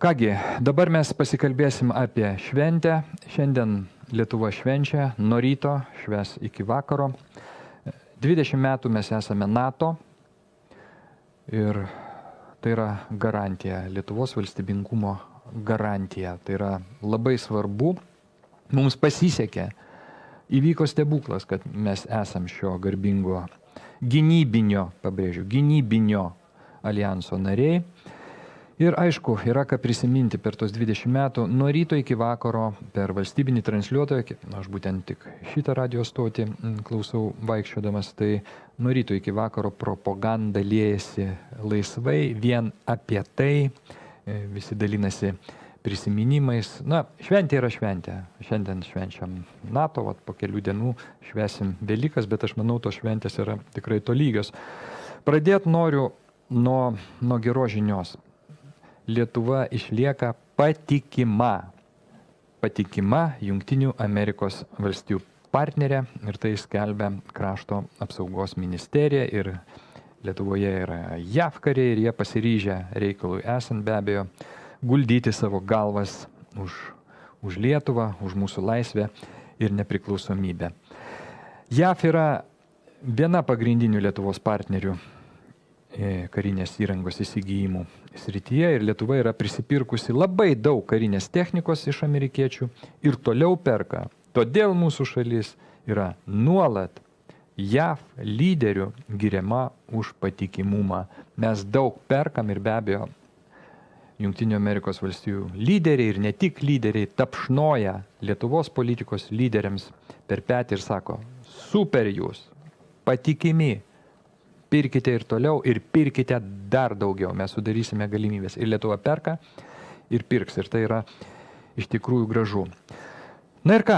Kągi, dabar mes pasikalbėsim apie šventę. Šiandien Lietuva švenčia, nuo ryto švęs iki vakaro. 20 metų mes esame NATO ir tai yra garantija, Lietuvos valstybingumo garantija. Tai yra labai svarbu. Mums pasisekė. Įvyko stebuklas, kad mes esam šio garbingo gynybinio, pabrėžiu, gynybinio alijanso nariai. Ir aišku, yra ką prisiminti per tos 20 metų, nuo ryto iki vakaro per valstybinį transliuotoją, aš būtent tik šitą radio stotį klausau vaikščiodamas, tai nuo ryto iki vakaro propaganda liejasi laisvai, vien apie tai, visi dalinasi prisiminimais. Na, šventė yra šventė. Šiandien švenčiam NATO, po kelių dienų švęsim Velykas, bet aš manau, tos šventės yra tikrai tolygios. Pradėti noriu nuo geros žinios. Lietuva išlieka patikima Jungtinių Amerikos valstijų partnerė ir tai skelbia Krašto apsaugos ministerija ir Lietuvoje yra JAV kariai ir jie pasiryžę reikalui esant be abejo guldyti savo galvas už Lietuvą, už mūsų laisvę ir nepriklausomybę. JAV yra viena pagrindinių Lietuvos partnerių karinės įrangos įsigijimų srityje ir Lietuva yra prisipirkusi labai daug karinės technikos iš amerikiečių ir toliau perka. Todėl mūsų šalis yra nuolat JAV lyderių giriama už patikimumą. Mes daug perkam ir be abejo Jungtinių Amerikos valstijų lyderiai ir ne tik lyderiai tapšnoja Lietuvos politikos lyderiams per petį ir sako, super jūs, patikimi. Pirkite ir toliau ir pirkite dar daugiau. Mes sudarysime galimybės. Ir Lietuva perka ir pirks. Ir tai yra iš tikrųjų gražu. Na ir ką?